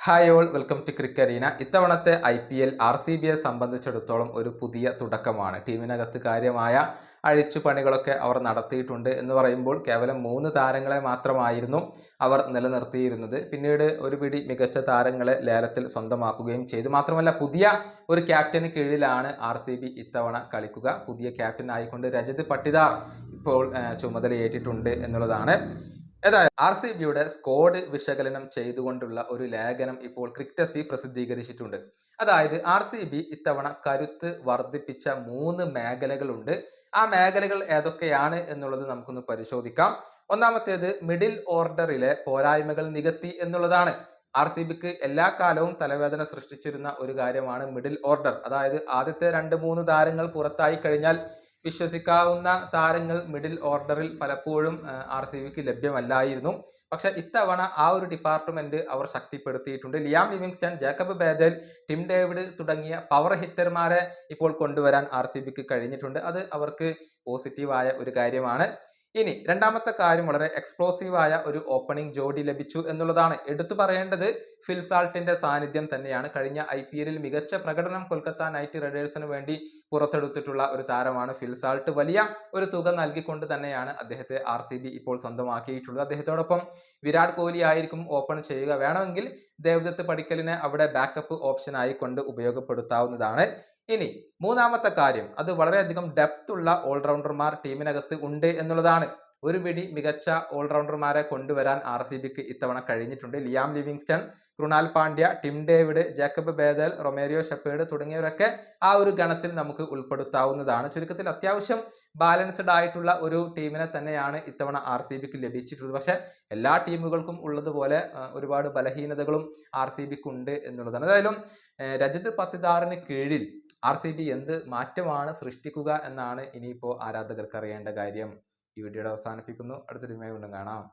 Hi all welcome to Crickarena. ഇത്തവണത്തെ IPL RCBയെ സംബന്ധിച്ചിടത്തോളം ഒരു പുതിയ തുടക്കമാണ്. ടീമിനകത്ത് കാര്യമായ അഴിച്ചുപണികളൊക്കെ അവർ നടത്തിയിട്ടുണ്ട് എന്ന് പറയുമ്പോൾ കേവലം 3 താരങ്ങളെ മാത്രമായിരുന്നു അവർ നിലനിർത്തിയിരുന്നത്. പിന്നീട് ഒരു പിടി മികച്ച താരങ്ങളെ ലേലത്തിൽ സ്വന്തമാക്കുകയും ചെയ്തു. മാത്രമല്ല പുതിയ ഒരു ക്യാപ്റ്റന് കീഴിലാണ് RCB ഇത്തവണ കളിക്കുക. പുതിയ ക്യാപ്റ്റൻ ആയിക്കൊണ്ട് രജത് പട്ടിദാർ ഇപ്പോൾ ചുമതലയേറ്റിട്ടുണ്ട് എന്നുള്ളതാണ്. ഏതായാലും RCBയുടെ സ്ക്വാഡ് വിശകലനം ചെയ്തുകൊണ്ടുള്ള ഒരു ലേഖനം ഇപ്പോൾ ക്രിക്കസി പ്രസിദ്ധീകരിച്ചിട്ടുണ്ട്. അതായത് RCB ഇത്തവണ കരുത്ത് വർദ്ധിപ്പിച്ച 3 മേഖലകളുണ്ട്. ആ മേഖലകൾ ഏതൊക്കെയാണ് എന്നുള്ളത് നമുക്കൊന്ന് പരിശോധിക്കാം. ഒന്നാമത്തേത് മിഡിൽ ഓർഡറിലെ പോരായ്മകൾ നികത്തി എന്നുള്ളതാണ്. RCBക്ക് എല്ലാ കാലവും തലവേദന സൃഷ്ടിച്ചിരുന്ന ഒരു കാര്യമാണ് മിഡിൽ ഓർഡർ. അതായത് ആദ്യത്തെ 2-3 താരങ്ങൾ പുറത്തായി കഴിഞ്ഞാൽ വിശ്വസിക്കാവുന്ന താരങ്ങൾ മിഡിൽ ഓർഡറിൽ പലപ്പോഴും RCBക്ക് ലഭ്യമല്ലായിരുന്നു. പക്ഷെ ഇത്തവണ ആ ഒരു ഡിപ്പാർട്ട്മെന്റ് അവർ ശക്തിപ്പെടുത്തിയിട്ടുണ്ട്. Liam Livingstone, Jacob Bethell, Tim David തുടങ്ങിയ പവർ ഹിറ്റർമാരെ ഇപ്പോൾ കൊണ്ടുവരാൻ RCBക്ക് കഴിഞ്ഞിട്ടുണ്ട്. അത് അവർക്ക് പോസിറ്റീവായ ഒരു കാര്യമാണ്. ഇനി രണ്ടാമത്തെ കാര്യം, വളരെ എക്സ്പ്ലോസീവായ ഒരു ഓപ്പണിംഗ് ജോഡി ലഭിച്ചു എന്നുള്ളതാണ്. എടുത്തു പറയേണ്ടത് ഫിൽസാൾട്ടിന്റെ സാന്നിധ്യം തന്നെയാണ്. കഴിഞ്ഞ IPLൽ മികച്ച പ്രകടനം കൊൽക്കത്ത നൈറ്റ് റൈഡേഴ്സിന് വേണ്ടി പുറത്തെടുത്തിട്ടുള്ള ഒരു താരമാണ് ഫിൽസാൾട്ട്. വലിയ ഒരു തുക നൽകിക്കൊണ്ട് തന്നെയാണ് അദ്ദേഹത്തെ RCB ഇപ്പോൾ സ്വന്തമാക്കിയിട്ടുള്ളത്. അദ്ദേഹത്തോടൊപ്പം വിരാട് കോഹ്ലി ആയിരിക്കും ഓപ്പൺ ചെയ്യുക. വേണമെങ്കിൽ ദേവദത്ത് പടിക്കലിനെ അവിടെ ബാക്കപ്പ് ഓപ്ഷൻ ആയിക്കൊണ്ട് ഉപയോഗപ്പെടുത്താവുന്നതാണ്. ഇനി മൂന്നാമത്തെ കാര്യം, അത് വളരെയധികം ഡെപ്ത് ഉള്ള ഓൾറൗണ്ടർമാർ ടീമിനകത്ത് ഉണ്ട് എന്നുള്ളതാണ്. ഒരു പിടി മികച്ച ഓൾറൗണ്ടർമാരെ കൊണ്ടുവരാൻ RCBക്ക് ഇത്തവണ കഴിഞ്ഞിട്ടുണ്ട്. Liam Livingstone, Krunal Pandya, Tim David, Jacob Bethell, Romario Shepherd തുടങ്ങിയവരൊക്കെ ആ ഒരു ഗണത്തിൽ നമുക്ക് ഉൾപ്പെടുത്താവുന്നതാണ്. ചുരുക്കത്തിൽ അത്യാവശ്യം ബാലൻസ്ഡ് ആയിട്ടുള്ള ഒരു ടീമിനെ തന്നെയാണ് ഇത്തവണ RCBക്ക് ലഭിച്ചിട്ടുള്ളത്. പക്ഷെ എല്ലാ ടീമുകൾക്കും ഉള്ളതുപോലെ ഒരുപാട് ബലഹീനതകളും RCBക്ക് ഉണ്ട് എന്നുള്ളതാണ്. ഏതായാലും രജത് പത്തിദാറിന് കീഴിൽ RCB എന്ത് മാറ്റമാണ് സൃഷ്ടിക്കുക എന്നാണ് ഇനിയിപ്പോൾ ആരാധകർക്ക് അറിയേണ്ട കാര്യം. ഈ വീഡിയോയുടെ അവസാനിപ്പിക്കുന്നു. അടുത്തൊരു വീണ്ടും കാണാം.